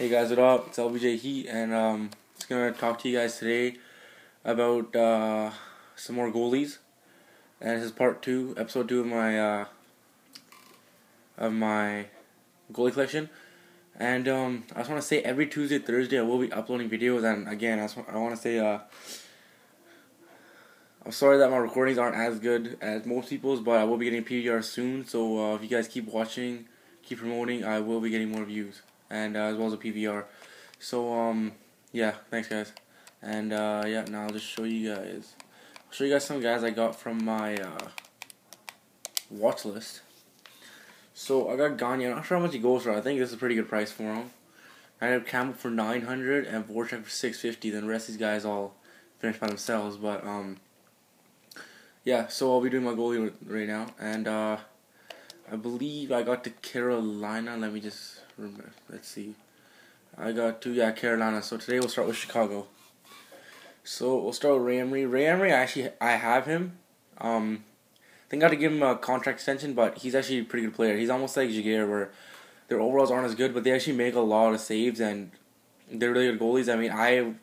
Hey guys, what up? It's LBJ Heat, and just gonna talk to you guys today about some more goalies. And this is episode 2 of my goalie collection. And I just want to say every Tuesday, Thursday, I will be uploading videos. And again, I want to say I'm sorry that my recordings aren't as good as most people's, but I will be getting PVR soon. So if you guys keep watching, keep promoting, I will be getting more views and as well as a PVR. So yeah, thanks guys. And yeah, now I'll just show you guys. I'll show you guys some guys I got from my watch list. So I got Gagne. I'm not sure how much he goes for. I think this is a pretty good price for him. I have Campbell for 900 and Voracek for 650. Then the rest of these guys all finished by themselves. But yeah, so I'll be doing my goalie right now, and I believe I got to Carolina. Let me just remember. Let's see. I got to Carolina. So today we'll start with Chicago. So we'll start with Ray Emery. Ray Emery, I have him. I think I got to give him a contract extension, but he's actually a pretty good player. He's almost like Jaguar, where their overalls aren't as good, but they actually make a lot of saves, and they're really good goalies. I mean, I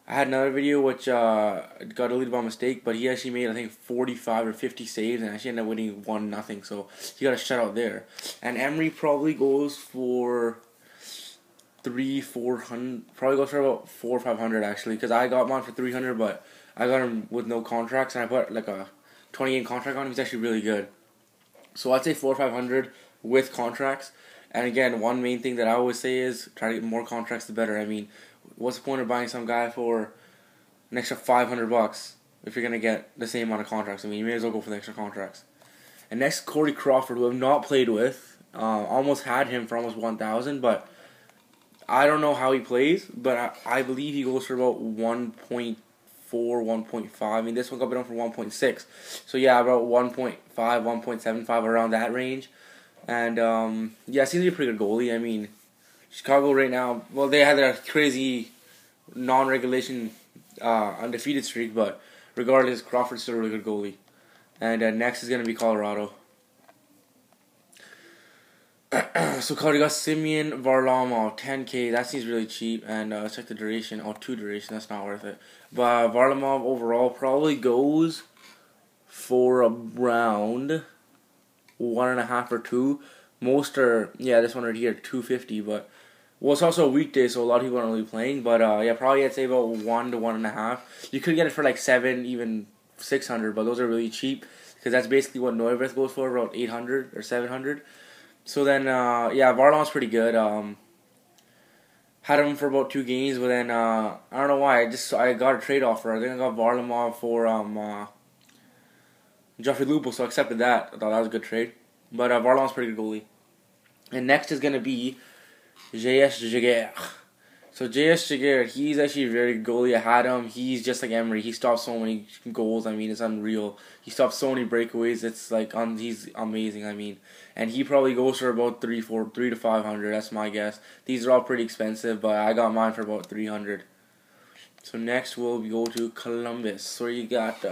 had another video which got deleted by mistake, but he actually made, I think, 45 or 50 saves and actually ended up winning 1-0, so he got a shutout there. And Emery probably goes for 400, probably goes for about 400 or 500 actually, because I got mine for 300, but I got him with no contracts, and I put like a 20-game contract on him. He's actually really good. So I'd say 400 or 500 with contracts. And again, one main thing that I always say is try to get more contracts the better. I mean, what's the point of buying some guy for an extra $500 if you're going to get the same amount of contracts? I mean, you may as well go for the extra contracts. And next, Corey Crawford, who I've not played with. Almost had him for almost 1,000, but I don't know how he plays, but I believe he goes for about 1.4, 1.5. I mean, this one got bid on for 1.6. So yeah, about 1.5, 1.75, around that range. And yeah, seems to be a pretty good goalie. I mean, Chicago right now, well, they had a crazy non-regulation undefeated streak, but regardless, Crawford's still a really good goalie. And next is going to be Colorado. So Colorado got Simeon Varlamov, 10K. That seems really cheap. And let's check the duration. Oh, 2 duration. That's not worth it. But Varlamov overall probably goes for around 1.5 or 2. Most are, yeah, this one right here, 250. But well, it's also a weekday, so a lot of people aren't really playing. But yeah, probably I'd say about 1 to 1.5. You could get it for like 7, even 600, but those are really cheap because that's basically what Neuwirth goes for, about 800 or 700. So then, yeah, Varlamov's pretty good. Had him for about 2 games, but then I don't know why. I got a trade offer. I think I got Varlamov for Joffrey Lupo, so I accepted that. I thought that was a good trade. But Varlamov's pretty good goalie. And next is gonna be J.S. Jaguar. So J.S. Jaguar, he's actually a very good goalie. I had him. He's just like Emery. He stops so many goals. I mean, it's unreal. He stops so many breakaways. It's like he's amazing. I mean, and he probably goes for about 3 to 500. That's my guess. These are all pretty expensive, but I got mine for about 300. So next we'll go to Columbus. So you got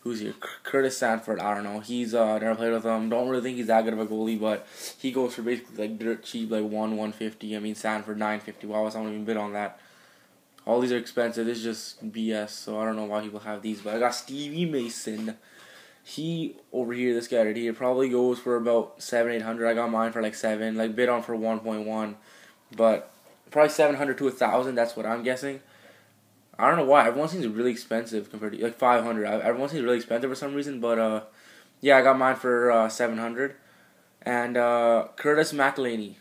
who's here? Curtis Sanford. I don't know. He's never played with him. Don't really think he's that good of a goalie, but he goes for basically like dirt cheap, like 150. I mean, Sanford 950. Why was someone even bid on that? All these are expensive. This is just BS. So I don't know why people have these. But I got Stevie Mason. He over here, this guy right here, probably goes for about 700-800. I got mine for like 7. Like bid on for 1.1, but probably 700 to 1,000. That's what I'm guessing. I don't know why. Everyone seems really expensive compared to, like, 500. Everyone seems really expensive for some reason, but, yeah, I got mine for 700. And, Curtis McElhaney.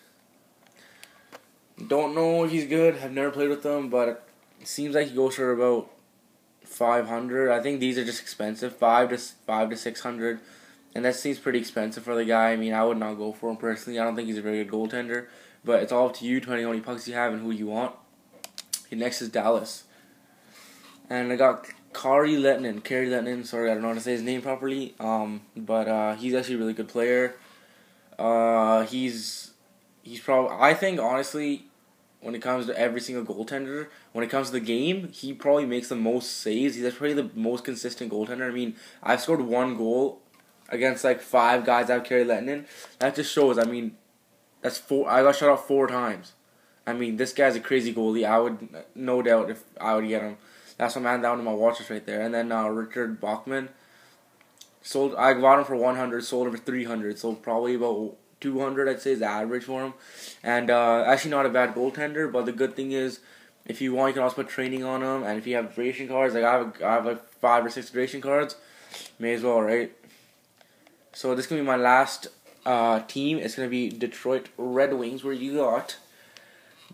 Don't know if he's good. I've never played with him, but it seems like he goes for about 500. I think these are just expensive, 5 to 600. And that seems pretty expensive for the guy. I mean, I would not go for him personally. I don't think he's a very good goaltender. But it's all up to you, depending on how many pucks you have and who you want. Okay, next is Dallas. And I got Kari Lehtinen, sorry, I don't know how to say his name properly. But he's actually a really good player. He's probably, I think, honestly, when it comes to every single goaltender, when it comes to the game, he probably makes the most saves. He's probably the most consistent goaltender. I mean, I've scored 1 goal against like 5 guys I've carried Lehtinen. That just shows, I mean, that's 4. I got shut out 4 times. I mean, this guy's a crazy goalie. I would, no doubt, if I would get him. That's my man down to my watches right there. And then Richard Bachman. I got him for 100, sold him for 300, so probably about 200 I'd say is the average for him. And actually not a bad goaltender, but the good thing is if you want you can also put training on him, and if you have duration cards, like I have like 5 or 6 duration cards, may as well, right? So this is going to be my last team. It's going to be Detroit Red Wings, where you got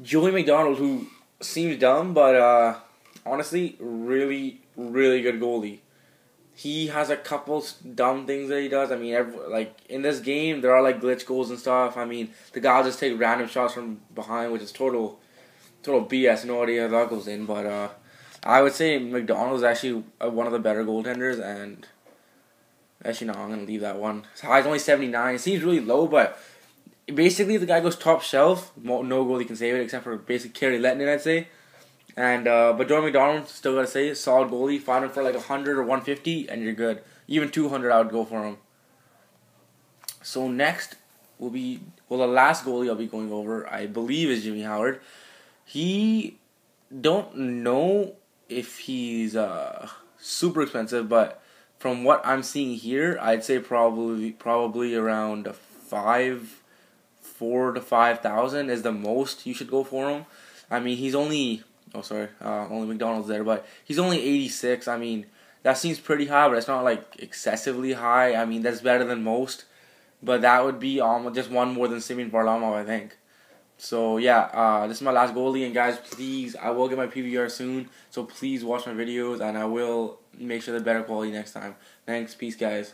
Joey McDonald, who seems dumb, but honestly, really, really good goalie. He has a couple dumb things that he does. I mean, like in this game, there are like glitch goals and stuff. I mean, the guy will just take random shots from behind, which is total BS. No idea how that goes in. But I would say McDonald's actually one of the better goaltenders. And actually, no, I'm gonna leave that one. His high's only 79. It seems really low, but basically the guy goes top shelf. No goalie can save it except for basically Kerry Lettinen, I'd say. And but Joey McDonald, still gotta say, solid goalie. Find him for like 100 or 150, and you're good. Even 200, I would go for him. So next will be the last goalie I'll be going over, I believe, is Jimmy Howard. He don't know if he's super expensive, but from what I'm seeing here, I'd say probably around 4 to 5,000 is the most you should go for him. I mean, he's only. Oh, sorry. Only McDonald's there, but he's only 86. I mean, that seems pretty high, but it's not like excessively high. I mean, that's better than most, but that would be just one more than Semyon Varlamov, I think. So yeah, this is my last goalie, and guys, please, I will get my PVR soon, so please watch my videos, and I will make sure they're better quality next time. Thanks, peace, guys.